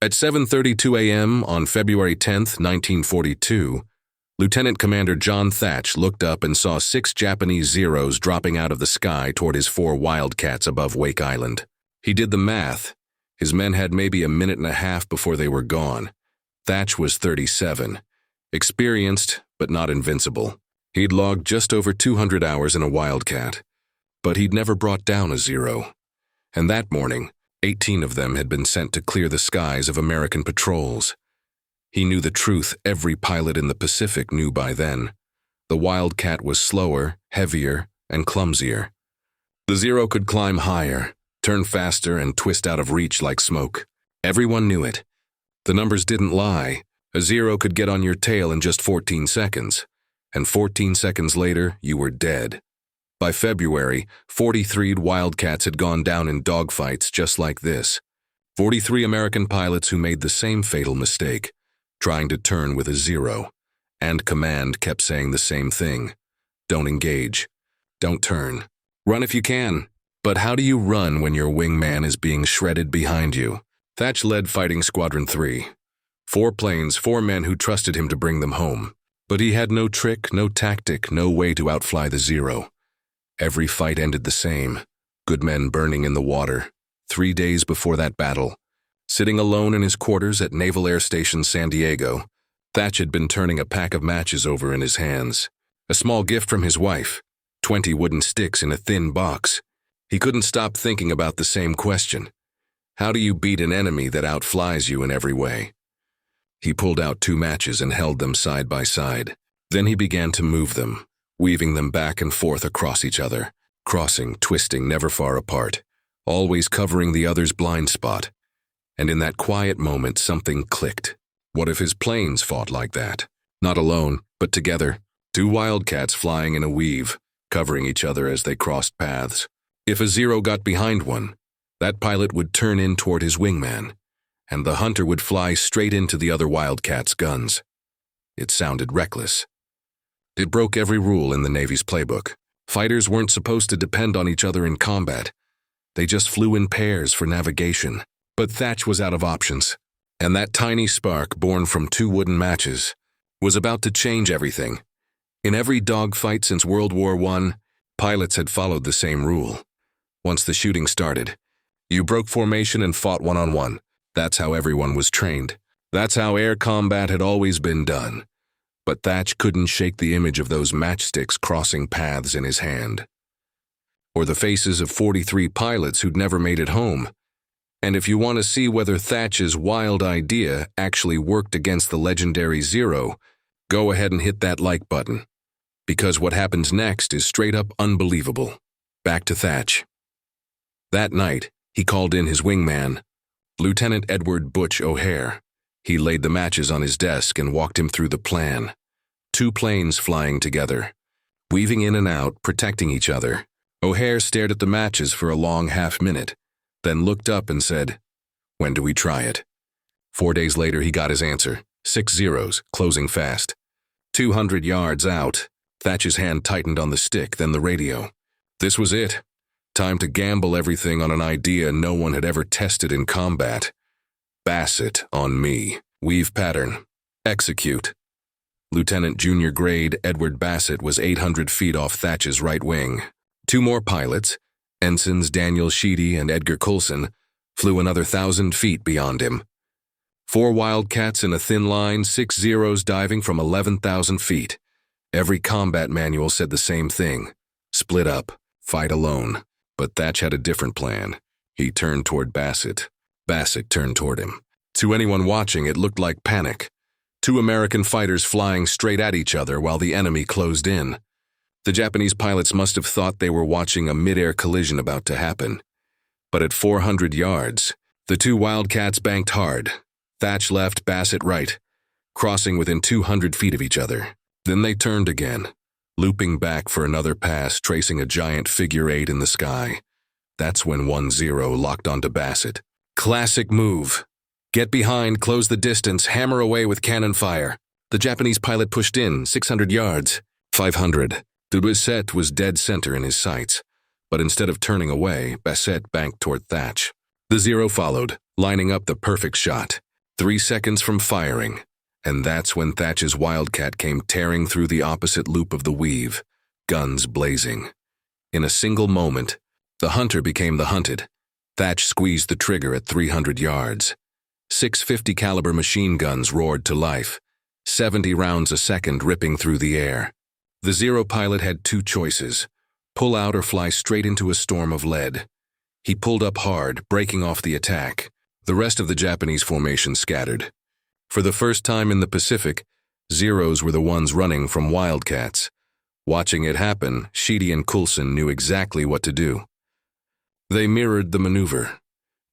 At 7:32 a.m. on February 10th, 1942, Lieutenant Commander John Thatch looked up and saw 6 Japanese Zeros dropping out of the sky toward his 4 Wildcats above Wake Island. He did the math. His men had maybe a minute and a half before they were gone. Thatch was 37, experienced but not invincible. He'd logged just over 200 hours in a Wildcat, but he'd never brought down a Zero. And that morning, 18 of them had been sent to clear the skies of American patrols. He knew the truth every pilot in the Pacific knew by then. The Wildcat was slower, heavier, and clumsier. The Zero could climb higher, turn faster, and twist out of reach like smoke. Everyone knew it. The numbers didn't lie. A Zero could get on your tail in just 14 seconds, and 14 seconds later, you were dead. By February, 43 Wildcats had gone down in dogfights just like this. 43 American pilots who made the same fatal mistake, trying to turn with a Zero. And command kept saying the same thing. Don't engage. Don't turn. Run if you can. But how do you run when your wingman is being shredded behind you? Thatch led Fighting Squadron 3. 4 planes, 4 men who trusted him to bring them home. But he had no trick, no tactic, no way to outfly the Zero. Every fight ended the same. Good men burning in the water. 3 days before that battle, sitting alone in his quarters at Naval Air Station San Diego, Thatch had been turning a pack of matches over in his hands. A small gift from his wife, 20 wooden sticks in a thin box. He couldn't stop thinking about the same question. How do you beat an enemy that outflies you in every way? He pulled out 2 matches and held them side by side. Then he began to move them, weaving them back and forth across each other, crossing, twisting, never far apart, always covering the other's blind spot. And in that quiet moment, something clicked. What if his planes fought like that? Not alone, but together. 2 Wildcats flying in a weave, covering each other as they crossed paths. If a Zero got behind one, that pilot would turn in toward his wingman, and the hunter would fly straight into the other Wildcat's guns. It sounded reckless. It broke every rule in the Navy's playbook. Fighters weren't supposed to depend on each other in combat. They just flew in pairs for navigation. But Thatch was out of options, and that tiny spark, born from 2 wooden matches, was about to change everything. In every dogfight since World War I, pilots had followed the same rule. Once the shooting started, you broke formation and fought one-on-one. That's how everyone was trained. That's how air combat had always been done. But Thatch couldn't shake the image of those matchsticks crossing paths in his hand. Or the faces of 43 pilots who'd never made it home. And if you want to see whether Thatch's wild idea actually worked against the legendary Zero, go ahead and hit that like button. Because what happens next is straight up unbelievable. Back to Thatch. That night, he called in his wingman, Lieutenant Edward Butch O'Hare. He laid the matches on his desk and walked him through the plan. 2 planes flying together, weaving in and out, protecting each other. O'Hare stared at the matches for a long half-minute, then looked up and said, "When do we try it?" 4 days later, he got his answer. 6 Zeros, closing fast. 200 yards out, Thatch's hand tightened on the stick, then the radio. This was it. Time to gamble everything on an idea no one had ever tested in combat. Bassett on me. Weave pattern. Execute. Lieutenant Junior Grade Edward Bassett was 800 feet off Thatch's right wing. 2 more pilots, Ensigns Daniel Sheedy and Edgar Coulson, flew another 1,000 feet beyond him. 4 Wildcats in a thin line, 6 Zeros diving from 11,000 feet. Every combat manual said the same thing. Split up. Fight alone. But Thatch had a different plan. He turned toward Bassett. Bassett turned toward him. To anyone watching, it looked like panic. 2 American fighters flying straight at each other while the enemy closed in. The Japanese pilots must have thought they were watching a mid-air collision about to happen. But at 400 yards, the 2 Wildcats banked hard. Thatch left, Bassett right, crossing within 200 feet of each other. Then they turned again, looping back for another pass, tracing a giant figure 8 in the sky. That's when 1 Zero locked onto Bassett. Classic move. Get behind, close the distance, hammer away with cannon fire. The Japanese pilot pushed in, 600 yards. 500. Bassett was dead center in his sights, but instead of turning away, Bassett banked toward Thatch. The Zero followed, lining up the perfect shot. 3 seconds from firing, and that's when Thatch's Wildcat came tearing through the opposite loop of the weave, guns blazing. In a single moment, the hunter became the hunted. Thatch squeezed the trigger at 300 yards. 650 caliber machine guns roared to life, 70 rounds a second ripping through the air. The Zero pilot had 2 choices: pull out or fly straight into a storm of lead. He pulled up hard, breaking off the attack. The rest of the Japanese formation scattered. For the first time in the Pacific, Zeros were the ones running from Wildcats. Watching it happen, Sheedy and Coulson knew exactly what to do. They mirrored the maneuver.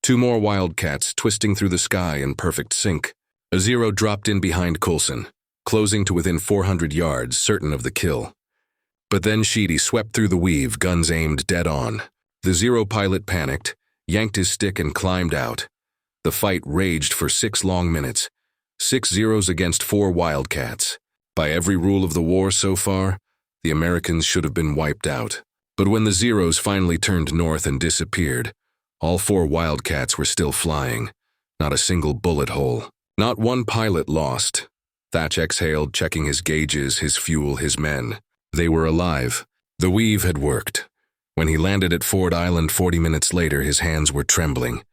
2 more Wildcats twisting through the sky in perfect sync. A Zero dropped in behind Coulson, closing to within 400 yards, certain of the kill. But then Sheedy swept through the weave, guns aimed dead on. The Zero pilot panicked, yanked his stick and climbed out. The fight raged for 6 long minutes. 6 Zeros against 4 Wildcats. By every rule of the war so far, the Americans should have been wiped out. But when the Zeros finally turned north and disappeared, all 4 Wildcats were still flying. Not a single bullet hole. Not one pilot lost. Thatch exhaled, checking his gauges, his fuel, his men. They were alive. The weave had worked. When he landed at Ford Island 40 minutes later, his hands were trembling.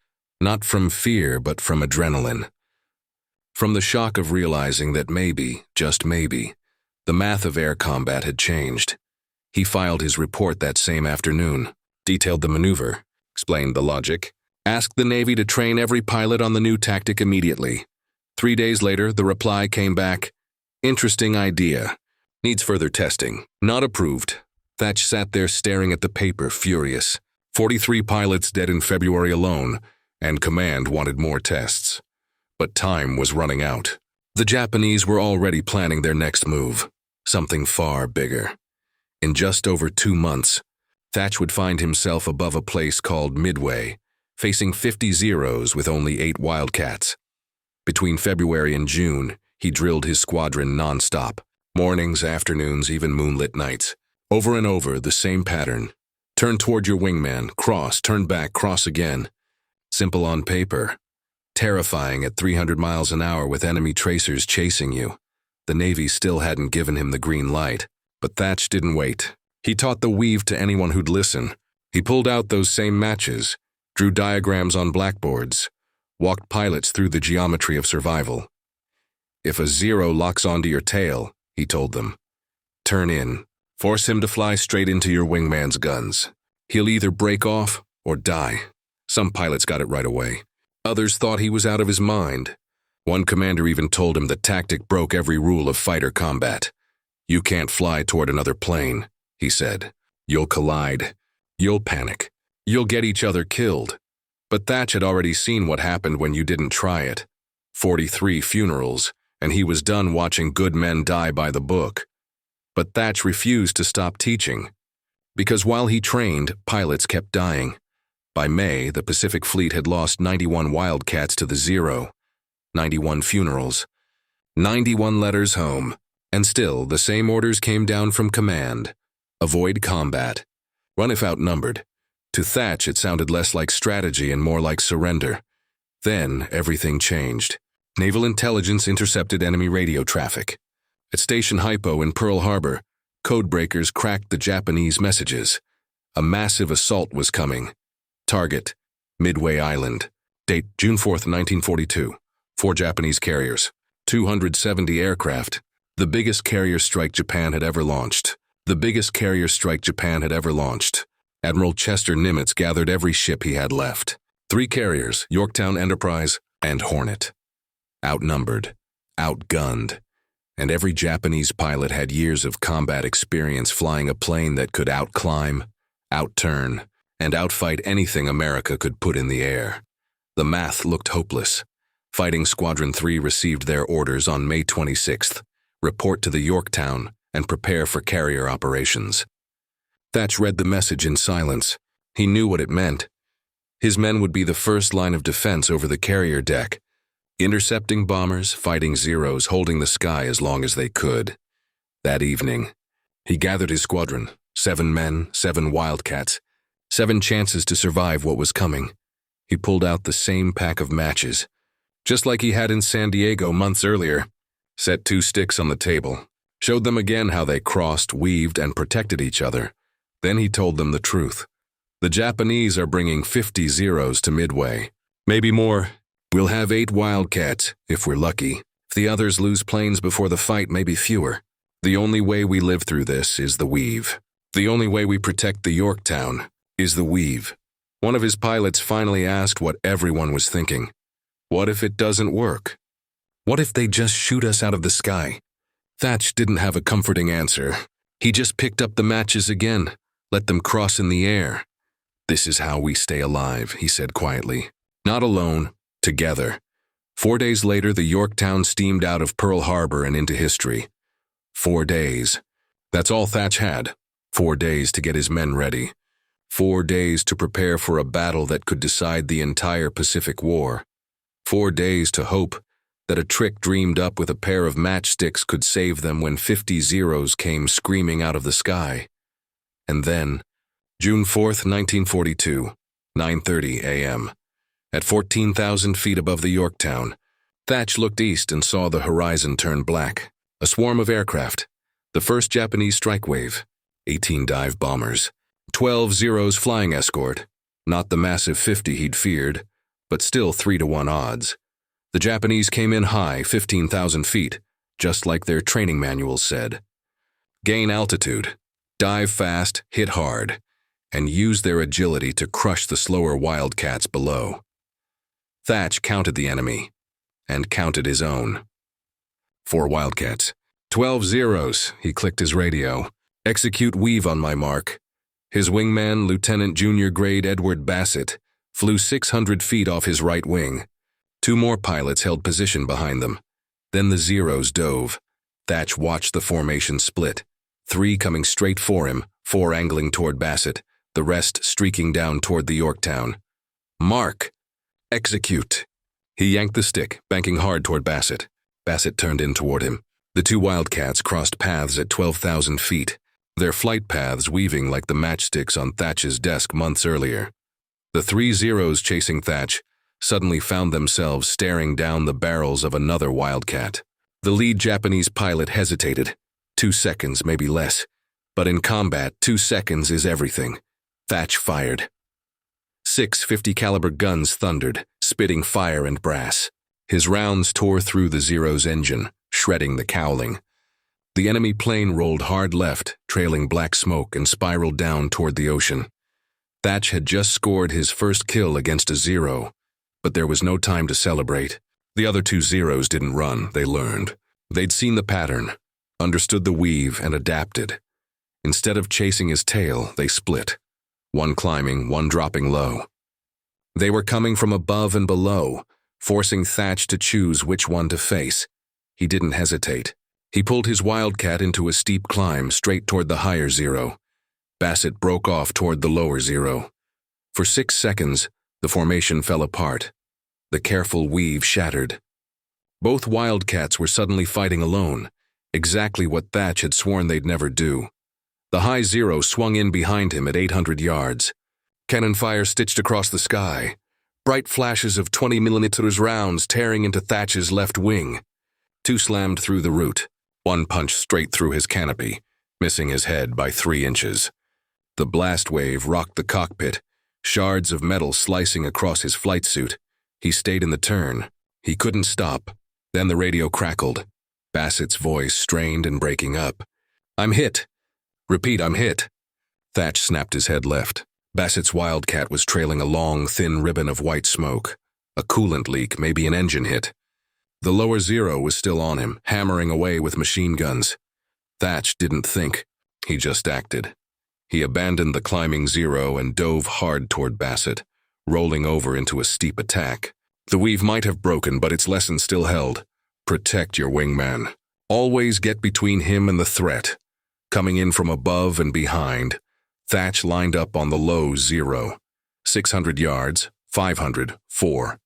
Not from fear, but from adrenaline. From the shock of realizing that maybe, just maybe, the math of air combat had changed. He filed his report that same afternoon, detailed the maneuver, explained the logic, asked the Navy to train every pilot on the new tactic immediately. 3 days later, the reply came back, "Interesting idea. Needs further testing. Not approved." Thatch sat there staring at the paper, furious. 43 pilots dead in February alone, and command wanted more tests. But time was running out. The Japanese were already planning their next move, something far bigger. In just over 2 months, Thatch would find himself above a place called Midway, facing 50 Zeros with only 8 Wildcats. Between February and June, he drilled his squadron non-stop. Mornings, afternoons, even moonlit nights. Over and over, the same pattern. Turn toward your wingman, cross, turn back, cross again. Simple on paper. Terrifying at 300 miles an hour with enemy tracers chasing you. The Navy still hadn't given him the green light. But Thatch didn't wait. He taught the weave to anyone who'd listen. He pulled out those same matches, drew diagrams on blackboards, walked pilots through the geometry of survival. If a Zero locks onto your tail, he told them, turn in. Force him to fly straight into your wingman's guns. He'll either break off or die. Some pilots got it right away. Others thought he was out of his mind. One commander even told him the tactic broke every rule of fighter combat. You can't fly toward another plane, he said. You'll collide. You'll panic. You'll get each other killed. But Thatch had already seen what happened when you didn't try it. 43 funerals, and he was done watching good men die by the book. But Thatch refused to stop teaching. Because while he trained, pilots kept dying. By May, the Pacific Fleet had lost 91 Wildcats to the Zero, 91 funerals, 91 letters home, and still the same orders came down from command. Avoid combat. Run if outnumbered. To Thatch, it sounded less like strategy and more like surrender. Then, everything changed. Naval intelligence intercepted enemy radio traffic. At Station Hypo in Pearl Harbor, codebreakers cracked the Japanese messages. A massive assault was coming. Target, Midway Island. Date, June 4, 1942. 4 Japanese carriers. 270 aircraft. The biggest carrier strike Japan had ever launched. The biggest carrier strike Japan had ever launched. Admiral Chester Nimitz gathered every ship he had left. 3 carriers, Yorktown Enterprise and Hornet. Outnumbered, outgunned, and every Japanese pilot had years of combat experience flying a plane that could outclimb, outturn, and outfight anything America could put in the air. The math looked hopeless. Fighting Squadron 3 received their orders on May 26th. Report to the Yorktown and prepare for carrier operations. Thatch read the message in silence. He knew what it meant. His men would be the first line of defense over the carrier deck, intercepting bombers, fighting Zeros, holding the sky as long as they could. That evening, he gathered his squadron, 7 men, 7 Wildcats, 7 chances to survive what was coming. He pulled out the same pack of matches, just like he had in San Diego months earlier. Set 2 sticks on the table, showed them again how they crossed, weaved, and protected each other. Then he told them the truth. The Japanese are bringing 50 Zeros to Midway. Maybe more. We'll have 8 Wildcats, if we're lucky. If the others lose planes before the fight, maybe fewer. The only way we live through this is the weave. The only way we protect the Yorktown is the weave. One of his pilots finally asked what everyone was thinking. What if it doesn't work? What if they just shoot us out of the sky? Thatch didn't have a comforting answer. He just picked up the matches again, let them cross in the air. This is how we stay alive, he said quietly. Not alone, together. 4 days later, the Yorktown steamed out of Pearl Harbor and into history. 4 days. That's all Thatch had. 4 days to get his men ready. 4 days to prepare for a battle that could decide the entire Pacific War. 4 days to hope that a trick dreamed up with a pair of matchsticks could save them when 50 Zeros came screaming out of the sky. And then, June 4th, 1942, 9:30 a.m. At 14,000 feet above the Yorktown, Thatch looked east and saw the horizon turn black. A swarm of aircraft. The first Japanese strike wave. 18 dive bombers. 12 Zeros flying escort. Not the massive 50 he'd feared, but still 3-to-1 odds. The Japanese came in high, 15,000 feet, just like their training manuals said. Gain altitude. Dive fast, hit hard, and use their agility to crush the slower Wildcats below. Thatch counted the enemy, and counted his own. 4 Wildcats. 12 Zeros, he clicked his radio. Execute weave on my mark. His wingman, Lieutenant Junior Grade Edward Bassett, flew 600 feet off his right wing. 2 more pilots held position behind them. Then the Zeros dove. Thatch watched the formation split. 3 coming straight for him, 4 angling toward Bassett, the rest streaking down toward the Yorktown. Mark! Execute! He yanked the stick, banking hard toward Bassett. Bassett turned in toward him. The 2 Wildcats crossed paths at 12,000 feet, their flight paths weaving like the matchsticks on Thatch's desk months earlier. The 3 Zeros chasing Thatch suddenly found themselves staring down the barrels of another Wildcat. The lead Japanese pilot hesitated. 2 seconds, maybe less. But in combat, 2 seconds is everything. Thatch fired. 6 50-caliber guns thundered, spitting fire and brass. His rounds tore through the Zero's engine, shredding the cowling. The enemy plane rolled hard left, trailing black smoke, and spiraled down toward the ocean. Thatch had just scored his first kill against a Zero, but there was no time to celebrate. The other 2 Zeros didn't run, they learned. They'd seen the pattern, understood the weave, and adapted. Instead of chasing his tail, they split. 1 climbing, 1 dropping low. They were coming from above and below, forcing Thatch to choose which one to face. He didn't hesitate. He pulled his Wildcat into a steep climb straight toward the higher Zero. Bassett broke off toward the lower Zero. For 6 seconds, the formation fell apart. The careful weave shattered. Both Wildcats were suddenly fighting alone, exactly what Thatch had sworn they'd never do. The high Zero swung in behind him at 800 yards. Cannon fire stitched across the sky. Bright flashes of 20mm rounds tearing into Thatch's left wing. 2 slammed through the root. 1 punched straight through his canopy, missing his head by 3 inches. The blast wave rocked the cockpit, shards of metal slicing across his flight suit. He stayed in the turn. He couldn't stop. Then the radio crackled. Bassett's voice strained and breaking up. I'm hit. Repeat, I'm hit. Thatch snapped his head left. Bassett's Wildcat was trailing a long, thin ribbon of white smoke. A coolant leak, maybe an engine hit. The lower Zero was still on him, hammering away with machine guns. Thatch didn't think. He just acted. He abandoned the climbing Zero and dove hard toward Bassett, rolling over into a steep attack. The weave might have broken, but its lesson still held. Protect your wingman. Always get between him and the threat. Coming in from above and behind, Thatch lined up on the low Zero. 600 yards, 500, 4.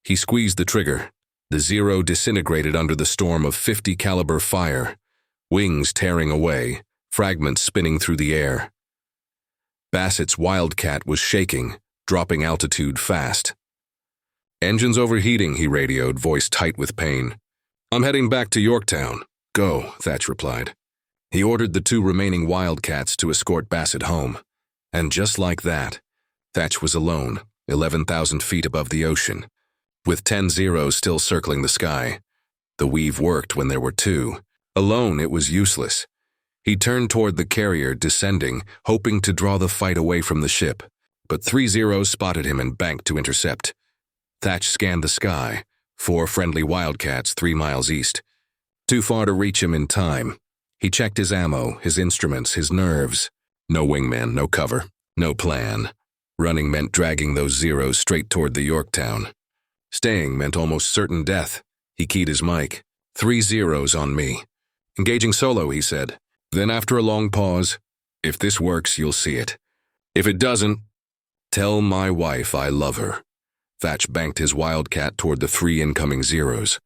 He squeezed the trigger. The Zero disintegrated under the storm of 50-caliber fire, wings tearing away, fragments spinning through the air. Bassett's Wildcat was shaking, dropping altitude fast. "Engine's overheating," he radioed, voice tight with pain. "I'm heading back to Yorktown." "Go," Thatch replied. He ordered the 2 remaining Wildcats to escort Bassett home. And just like that, Thatch was alone, 11,000 feet above the ocean, with 10 Zeros still circling the sky. The weave worked when there were 2. Alone, it was useless. He turned toward the carrier, descending, hoping to draw the fight away from the ship. But 3 Zeros spotted him and banked to intercept. Thatch scanned the sky. 4 friendly Wildcats 3 miles east. Too far to reach him in time. He checked his ammo, his instruments, his nerves. No wingman, no cover, no plan. Running meant dragging those Zeros straight toward the Yorktown. Staying meant almost certain death. He keyed his mic. 3 Zeros on me. "Engaging solo," he said. Then after a long pause, "If this works, you'll see it. If it doesn't, tell my wife I love her." Thatch banked his Wildcat toward the 3 incoming Zeros,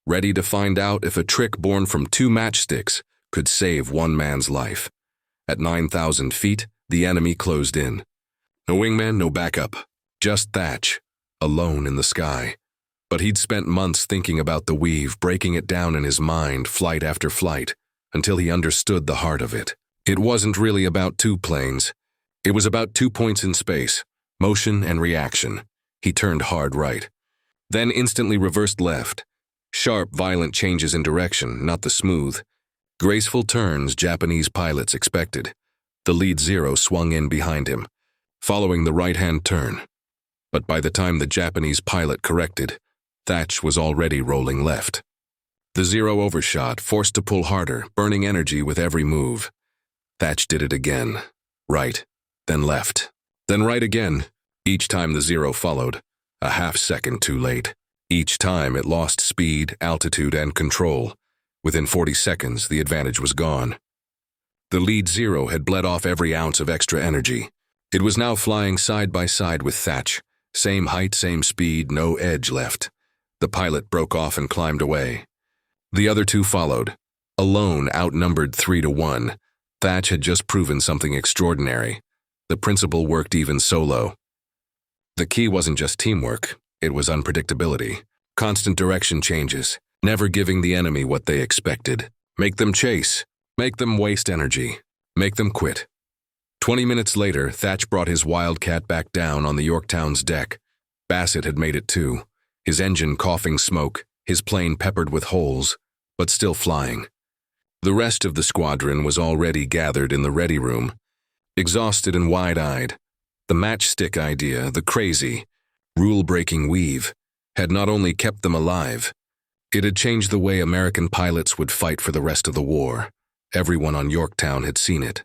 ready to find out if a trick born from 2 matchsticks could save one man's life. At 9,000 feet, the enemy closed in. No wingman, no backup. Just Thatch, alone in the sky. But he'd spent months thinking about the weave, breaking it down in his mind, flight after flight, until he understood the heart of it. It wasn't really about 2 planes. It was about 2 points in space, motion and reaction. He turned hard right, then instantly reversed left. Sharp, violent changes in direction, not the smooth, graceful turns Japanese pilots expected. The lead Zero swung in behind him, following the right-hand turn. But by the time the Japanese pilot corrected, Thatch was already rolling left. The Zero overshot, forced to pull harder, burning energy with every move. Thatch did it again. Right, then left, then right again. Each time the Zero followed, a half-second too late. Each time it lost speed, altitude, and control. Within 40 seconds, the advantage was gone. The lead Zero had bled off every ounce of extra energy. It was now flying side by side with Thatch. Same height, same speed, no edge left. The pilot broke off and climbed away. The other 2 followed. Alone, outnumbered 3 to 1. Thatch had just proven something extraordinary. The principle worked even solo. The key wasn't just teamwork, it was unpredictability. Constant direction changes, never giving the enemy what they expected. Make them chase, make them waste energy, make them quit. 20 minutes later, Thatch brought his Wildcat back down on the Yorktown's deck. Bassett had made it too, his engine coughing smoke, his plane peppered with holes, but still flying. The rest of the squadron was already gathered in the ready room, exhausted and wide-eyed. The matchstick idea, the crazy, rule-breaking weave, had not only kept them alive, it had changed the way American pilots would fight for the rest of the war. Everyone on Yorktown had seen it.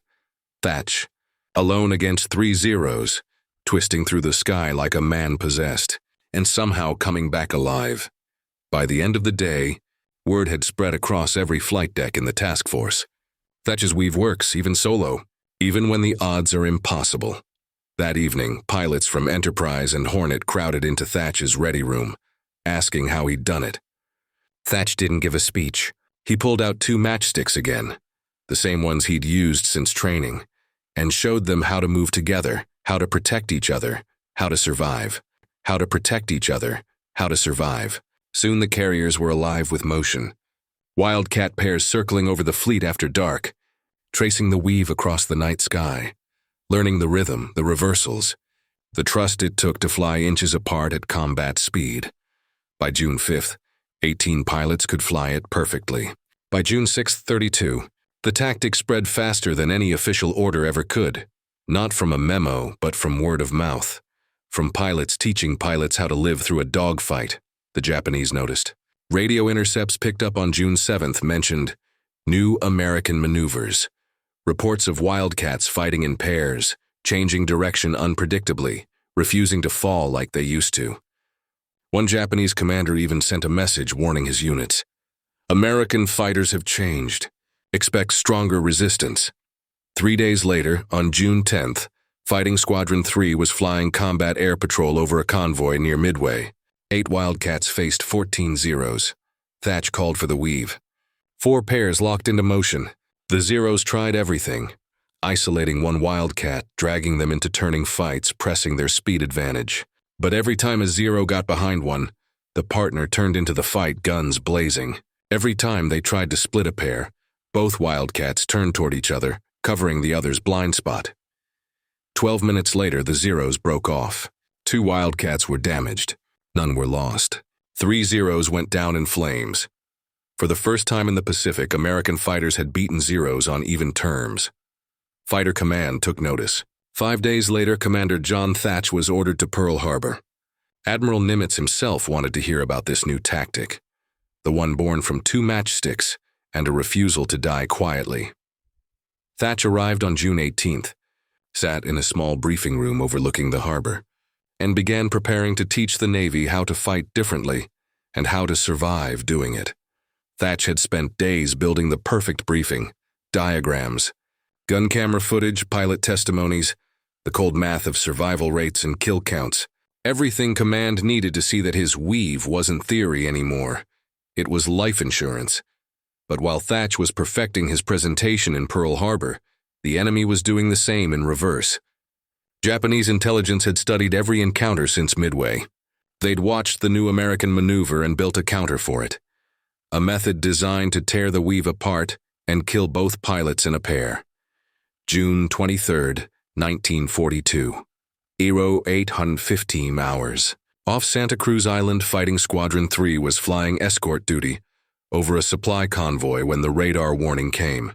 Thatch, alone against 3 Zeros, twisting through the sky like a man possessed, and somehow coming back alive. By the end of the day, word had spread across every flight deck in the task force. Thatch's weave works, even solo, even when the odds are impossible. That evening, pilots from Enterprise and Hornet crowded into Thatch's ready room, asking how he'd done it. Thatch didn't give a speech. He pulled out 2 matchsticks again, the same ones he'd used since training, and showed them how to move together, how to protect each other, how to survive. How to protect each other, how to survive. Soon the carriers were alive with motion. Wildcat pairs circling over the fleet after dark, tracing the weave across the night sky, learning the rhythm, the reversals, the trust it took to fly inches apart at combat speed. By June 5th, 18 pilots could fly it perfectly. By June 6th, 32, the tactic spread faster than any official order ever could. Not from a memo, but from word of mouth. From pilots teaching pilots how to live through a dogfight, the Japanese noticed. Radio intercepts picked up on June 7th mentioned new American maneuvers. Reports of Wildcats fighting in pairs, changing direction unpredictably, refusing to fall like they used to. One Japanese commander even sent a message warning his units. American fighters have changed. Expect stronger resistance. 3 days later, on June 10th, Fighting Squadron 3 was flying combat air patrol over a convoy near Midway. 8 Wildcats faced 14 Zeros. Thatch called for the weave. 4 pairs locked into motion. The Zeros tried everything, isolating one Wildcat, dragging them into turning fights, pressing their speed advantage. But every time a zero got behind one, the partner turned into the fight, guns blazing. Every time they tried to split a pair, both Wildcats turned toward each other, covering the other's blind spot. 12 minutes later, the zeros broke off. 2 Wildcats were damaged. None were lost. 3 zeros went down in flames. For the first time in the Pacific, American fighters had beaten zeros on even terms. Fighter Command took notice. 5 days later, Commander John Thatch was ordered to Pearl Harbor. Admiral Nimitz himself wanted to hear about this new tactic, the one born from 2 matchsticks and a refusal to die quietly. Thatch arrived on June 18th, sat in a small briefing room overlooking the harbor, and began preparing to teach the Navy how to fight differently and how to survive doing it. Thatch had spent days building the perfect briefing, diagrams, gun camera footage, pilot testimonies, the cold math of survival rates and kill counts. Everything Command needed to see that his weave wasn't theory anymore. It was life insurance. But while Thatch was perfecting his presentation in Pearl Harbor, the enemy was doing the same in reverse. Japanese intelligence had studied every encounter since Midway. They'd watched the new American maneuver and built a counter for it, a method designed to tear the weave apart and kill both pilots in a pair. June 23, 1942. 815 hours. Off Santa Cruz Island, Fighting Squadron 3 was flying escort duty over a supply convoy when the radar warning came.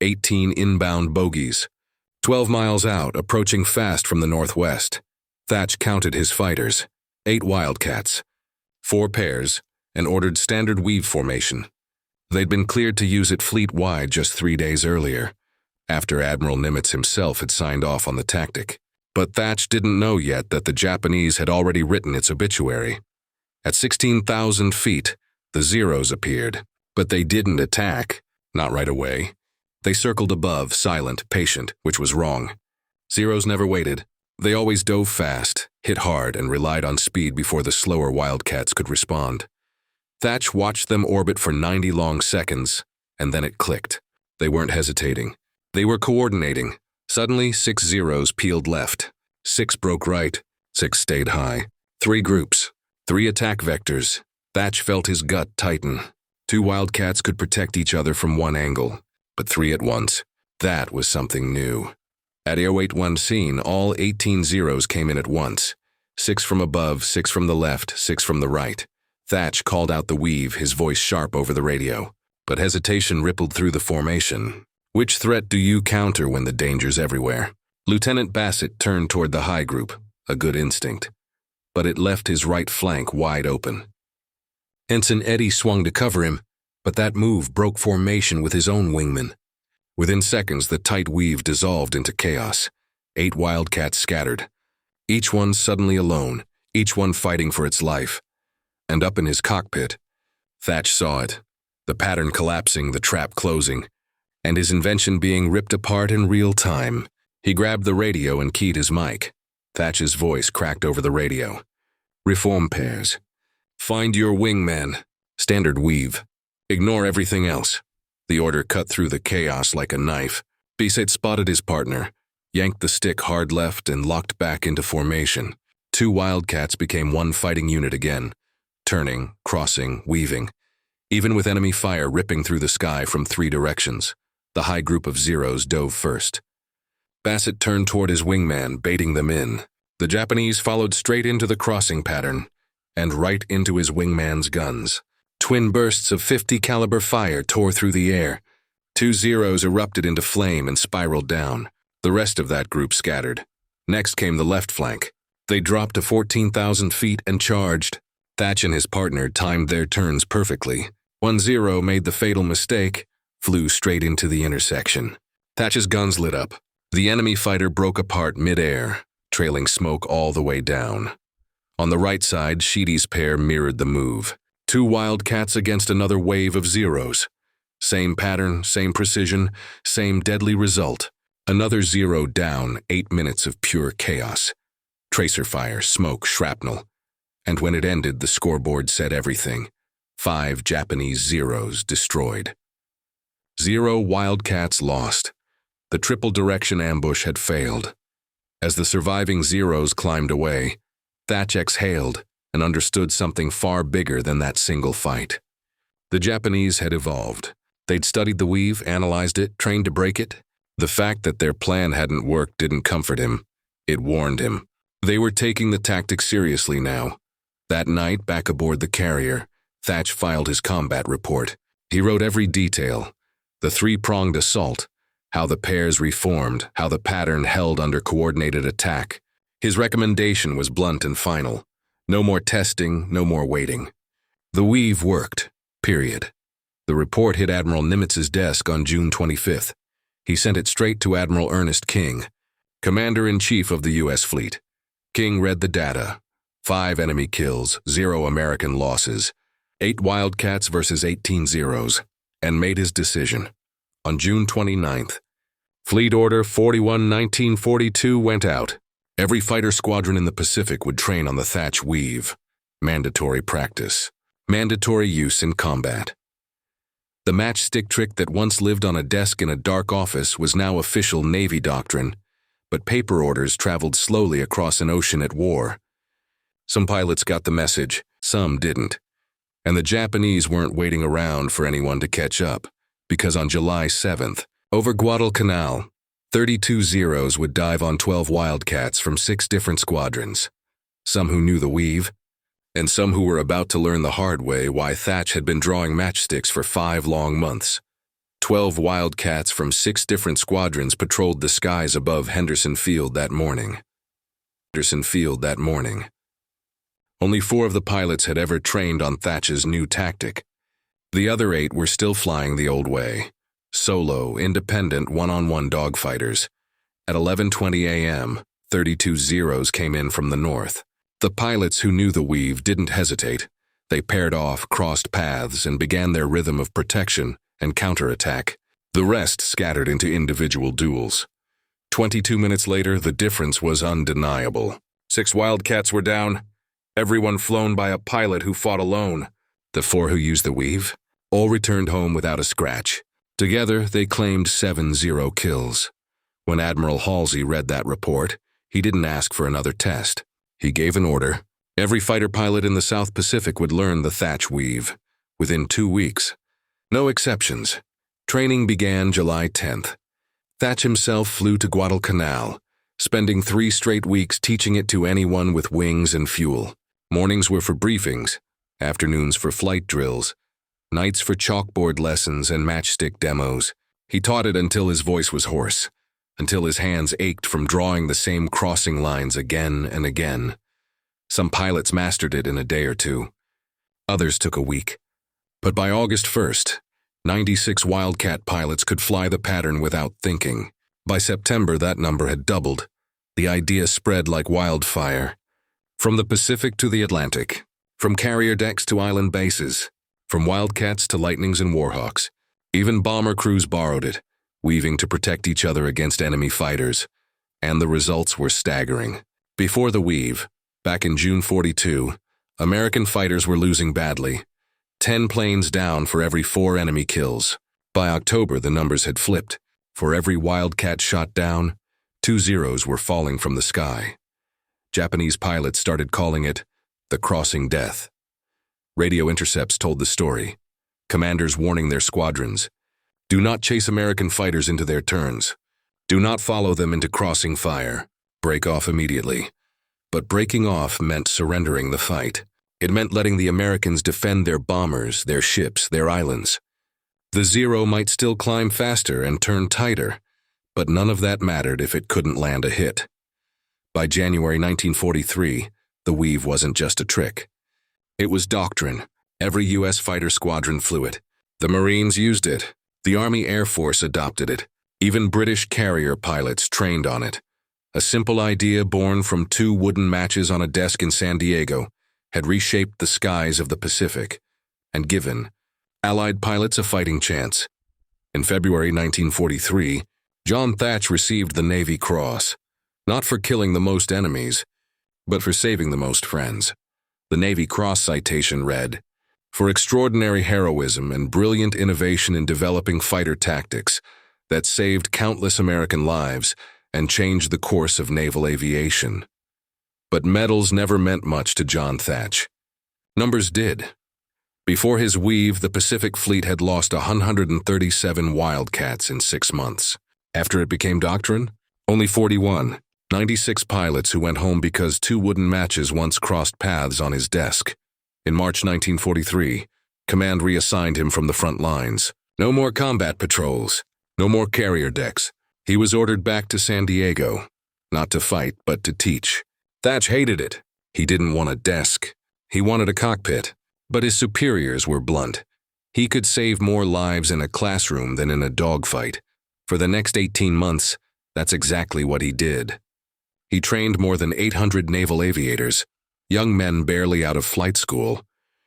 18 inbound bogies. 12 miles out, approaching fast from the northwest. Thatch counted his fighters. 8 Wildcats. 4 pairs, and ordered standard weave formation. They'd been cleared to use it fleet-wide just 3 days earlier, after Admiral Nimitz himself had signed off on the tactic. But Thatch didn't know yet that the Japanese had already written its obituary. At 16,000 feet, the zeros appeared, but they didn't attack, not right away. They circled above, silent, patient, which was wrong. Zeros never waited. They always dove fast, hit hard, and relied on speed before the slower Wildcats could respond. Thatch watched them orbit for 90 long seconds, and then it clicked. They weren't hesitating. They were coordinating. Suddenly, 6 zeros peeled left. 6 broke right. 6 stayed high. 3 groups. 3 attack vectors. Thatch felt his gut tighten. 2 Wildcats could protect each other from one angle, but 3 at once. That was something new. At 081 scene, all 18 zeros came in at once. 6 from above, 6 from the left, 6 from the right. Thatch called out the weave, his voice sharp over the radio. But hesitation rippled through the formation. Which threat do you counter when the danger's everywhere? Lieutenant Bassett turned toward the high group, a good instinct. But it left his right flank wide open. Ensign Eddie swung to cover him, but that move broke formation with his own wingman. Within seconds, the tight weave dissolved into chaos. 8 Wildcats scattered. Each one suddenly alone, each one fighting for its life. And up in his cockpit, Thatch saw it, the pattern collapsing, the trap closing, and his invention being ripped apart in real time. He grabbed the radio and keyed his mic. Thatch's voice cracked over the radio. Reform pairs. Find your wingman. Standard weave. Ignore everything else. The order cut through the chaos like a knife. Bassett spotted his partner, yanked the stick hard left, and locked back into formation. 2 Wildcats became one fighting unit again, turning, crossing, weaving. Even with enemy fire ripping through the sky from 3 directions, the high group of zeros dove first. Bassett turned toward his wingman, baiting them in. The Japanese followed straight into the crossing pattern, and right into his wingman's guns. Twin bursts of 50 caliber fire tore through the air. 2 zeros erupted into flame and spiraled down. The rest of that group scattered. Next came the left flank. They dropped to 14,000 feet and charged. Thatch and his partner timed their turns perfectly. 1 zero made the fatal mistake, flew straight into the intersection. Thatch's guns lit up. The enemy fighter broke apart mid-air, trailing smoke all the way down. On the right side, Sheedy's pair mirrored the move. 2 Wildcats against another wave of zeros. Same pattern, same precision, same deadly result. Another zero down, 8 minutes of pure chaos. Tracer fire, smoke, shrapnel. And when it ended, the scoreboard said everything. 5 Japanese zeros destroyed. 0 Wildcats lost. The triple direction ambush had failed. As the surviving zeros climbed away, Thatch exhaled and understood something far bigger than that single fight. The Japanese had evolved. They'd studied the weave, analyzed it, trained to break it. The fact that their plan hadn't worked didn't comfort him. It warned him. They were taking the tactics seriously now. That night, back aboard the carrier, Thatch filed his combat report. He wrote every detail. The three-pronged assault, how the pairs reformed, how the pattern held under coordinated attack. His recommendation was blunt and final. No more testing, no more waiting. The weave worked, period. The report hit Admiral Nimitz's desk on June 25th. He sent it straight to Admiral Ernest King, Commander-in-Chief of the U.S. Fleet. King read the data. 5 enemy kills, 0 American losses, 8 Wildcats versus 18 Zeros, and made his decision. On June 29th, Fleet Order 41-1942 went out. Every fighter squadron in the Pacific would train on the Thatch weave. Mandatory practice. Mandatory use in combat. The matchstick trick that once lived on a desk in a dark office was now official Navy doctrine, but paper orders traveled slowly across an ocean at war. Some pilots got the message, some didn't. And the Japanese weren't waiting around for anyone to catch up, because on July 7th, over Guadalcanal, 32 Zeros would dive on 12 Wildcats from 6 different squadrons. Some who knew the weave, and some who were about to learn the hard way why Thatch had been drawing matchsticks for 5 long months. 12 Wildcats from 6 different squadrons patrolled the skies above Henderson Field that morning. Only 4 of the pilots had ever trained on Thatch's new tactic. The other 8 were still flying the old way. Solo, independent, one-on-one dogfighters. At 11:20 a.m., 32 Zeros came in from the north. The pilots who knew the weave didn't hesitate. They paired off, crossed paths, and began their rhythm of protection and counterattack. The rest scattered into individual duels. 22 minutes later, the difference was undeniable. 6 Wildcats were down, everyone flown by a pilot who fought alone. The 4 who used the weave all returned home without a scratch. Together, they claimed 7-0 kills. When Admiral Halsey read that report, he didn't ask for another test. He gave an order. Every fighter pilot in the South Pacific would learn the Thatch weave within 2 weeks. No exceptions. Training began July 10th. Thatch himself flew to Guadalcanal, spending 3 straight weeks teaching it to anyone with wings and fuel. Mornings were for briefings, afternoons for flight drills, nights for chalkboard lessons and matchstick demos. He taught it until his voice was hoarse, until his hands ached from drawing the same crossing lines again and again. Some pilots mastered it in a day or 2. Others took a week. But by August 1st, 96 Wildcat pilots could fly the pattern without thinking. By September, that number had doubled. The idea spread like wildfire. From the Pacific to the Atlantic, from carrier decks to island bases, from Wildcats to Lightnings and Warhawks. Even bomber crews borrowed it, weaving to protect each other against enemy fighters. And the results were staggering. Before the weave, back in June 42, American fighters were losing badly. 10 planes down for every 4 enemy kills. By October, the numbers had flipped. For every Wildcat shot down, 2 Zeros were falling from the sky. Japanese pilots started calling it the crossing death. Radio intercepts told the story. Commanders warning their squadrons, do not chase American fighters into their turns. Do not follow them into crossing fire. Break off immediately. But breaking off meant surrendering the fight. It meant letting the Americans defend their bombers, their ships, their islands. The Zero might still climb faster and turn tighter, but none of that mattered if it couldn't land a hit. By January 1943, the weave wasn't just a trick. It was doctrine. Every U.S. fighter squadron flew it. The Marines used it. The Army Air Force adopted it. Even British carrier pilots trained on it. A simple idea born from 2 wooden matches on a desk in San Diego had reshaped the skies of the Pacific and given Allied pilots a fighting chance. In February 1943, John Thatch received the Navy Cross, not for killing the most enemies, but for saving the most friends. The Navy Cross citation read, for extraordinary heroism and brilliant innovation in developing fighter tactics that saved countless American lives and changed the course of naval aviation. But medals never meant much to John Thatch. Numbers did. Before his weave, the Pacific Fleet had lost 137 Wildcats in 6 months. After it became doctrine, only 41, 96 pilots who went home because 2 wooden matches once crossed paths on his desk. In March 1943, command reassigned him from the front lines. No more combat patrols, no more carrier decks. He was ordered back to San Diego, not to fight, but to teach. Thatch hated it. He didn't want a desk. He wanted a cockpit. But his superiors were blunt. He could save more lives in a classroom than in a dogfight. For the next 18 months, that's exactly what he did. He trained more than 800 naval aviators, young men barely out of flight school,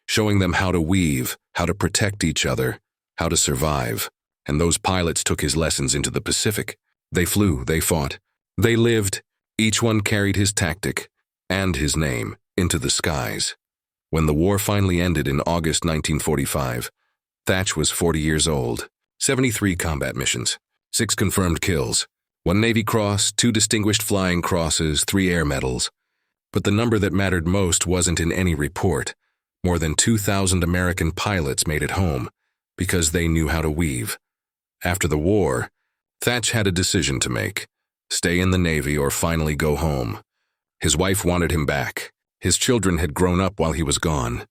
showing them how to weave, how to protect each other, how to survive. And those pilots took his lessons into the Pacific. They flew, they fought, they lived. Each one carried his tactic and his name into the skies. When the war finally ended in August 1945, Thatch was 40 years old, 73 combat missions, 6 confirmed kills, 1 Navy Cross, 2 Distinguished Flying Crosses, 3 Air Medals. But the number that mattered most wasn't in any report. More than 2,000 American pilots made it home because they knew how to weave. After the war, Thatch had a decision to make: stay in the Navy or finally go home. His wife wanted him back. His children had grown up while he was gone.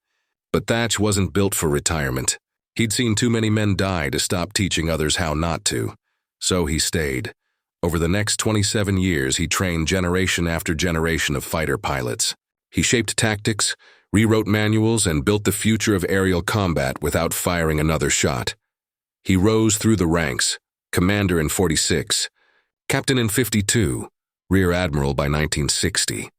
But Thatch wasn't built for retirement. He'd seen too many men die to stop teaching others how not to. So he stayed. Over the next 27 years, he trained generation after generation of fighter pilots. He shaped tactics, rewrote manuals, and built the future of aerial combat without firing another shot. He rose through the ranks, commander in 46, captain in 52, rear admiral by 1960.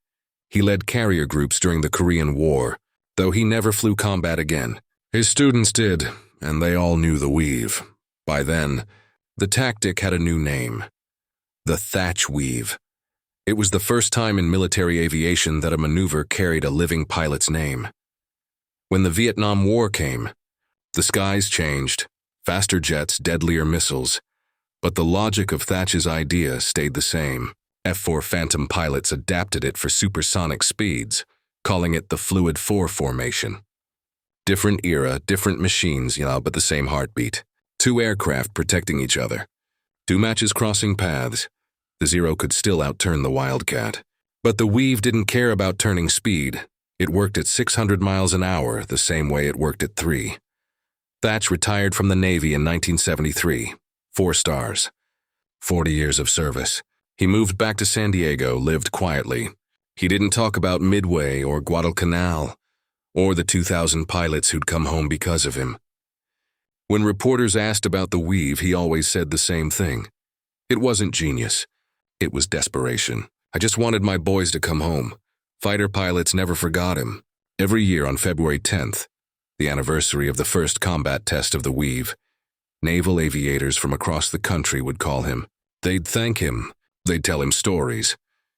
He led carrier groups during the Korean War, though he never flew combat again. His students did, and they all knew the weave. By then, the tactic had a new name: the Thatch Weave. It was the first time in military aviation that a maneuver carried a living pilot's name. When the Vietnam War came, the skies changed: faster jets, deadlier missiles. But the logic of Thatch's idea stayed the same. F4 Phantom pilots adapted it for supersonic speeds, calling it the Fluid 4 formation. Different era, different machines, but the same heartbeat. 2 aircraft protecting each other. 2 matches crossing paths. The Zero could still outturn the Wildcat. But the Weave didn't care about turning speed. It worked at 600 miles an hour, the same way it worked at 3. Thatch retired from the Navy in 1973. 4 stars. 40 years of service. He moved back to San Diego, lived quietly. He didn't talk about Midway or Guadalcanal, or the 2,000 pilots who'd come home because of him. When reporters asked about the Weave, he always said the same thing. It wasn't genius. It was desperation. I just wanted my boys to come home. Fighter pilots never forgot him. Every year on February 10th, the anniversary of the first combat test of the Weave, naval aviators from across the country would call him. They'd thank him. They'd tell him stories,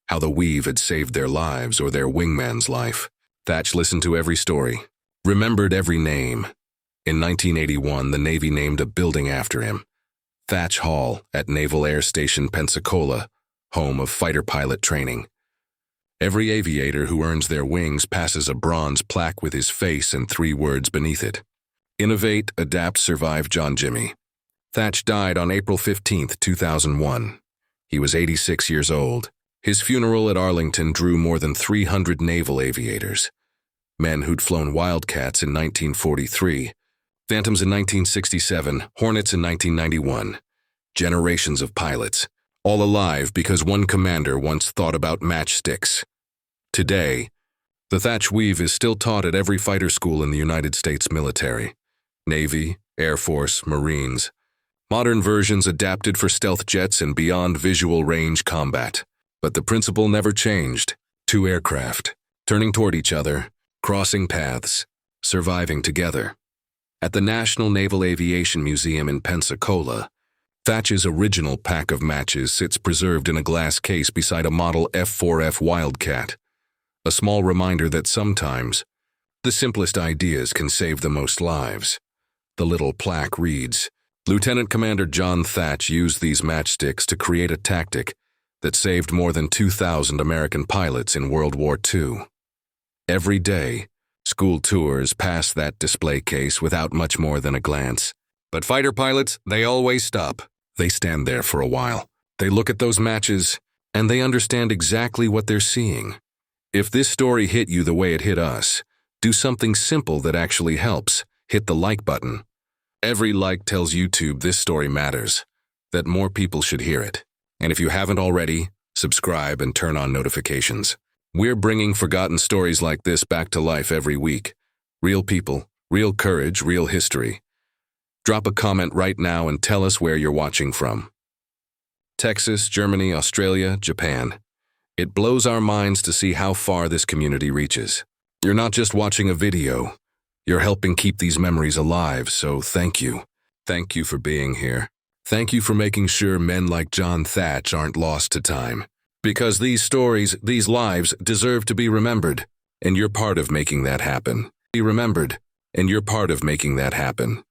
how the Weave had saved their lives or their wingman's life. Thatch listened to every story, remembered every name. In 1981, the Navy named a building after him, Thatch Hall at Naval Air Station Pensacola, home of fighter pilot training. Every aviator who earns their wings passes a bronze plaque with his face and 3 words beneath it: Innovate, Adapt, Survive, John Jimmy. Thatch died on April 15, 2001. He was 86 years old. His funeral at Arlington drew more than 300 naval aviators. Men who'd flown Wildcats in 1943, Phantoms in 1967, Hornets in 1991. Generations of pilots, all alive because one commander once thought about matchsticks. Today, the Thatch Weave is still taught at every fighter school in the United States military. Navy, Air Force, Marines. Modern versions adapted for stealth jets and beyond visual range combat. But the principle never changed. 2 aircraft, turning toward each other, crossing paths, surviving together. At the National Naval Aviation Museum in Pensacola, Thatch's original pack of matches sits preserved in a glass case beside a model F4F Wildcat, a small reminder that sometimes the simplest ideas can save the most lives. The little plaque reads, Lieutenant Commander John Thatch used these matchsticks to create a tactic that saved more than 2,000 American pilots in World War II. Every day, school tours pass that display case without much more than a glance. But fighter pilots, they always stop. They stand there for a while. They look at those matches, and they understand exactly what they're seeing. If this story hit you the way it hit us, do something simple that actually helps. Hit the like button. Every like tells YouTube this story matters, that more people should hear it. And if you haven't already, subscribe and turn on notifications. We're bringing forgotten stories like this back to life every week. Real people, real courage, real history. Drop a comment right now and tell us where you're watching from. Texas, Germany, Australia, Japan. It blows our minds to see how far this community reaches. You're not just watching a video. You're helping keep these memories alive, so thank you. Thank you for being here. Thank you for making sure men like John Thatch aren't lost to time. Because these stories, these lives, deserve to be remembered, and you're part of making that happen. Be remembered, and you're part of making that happen.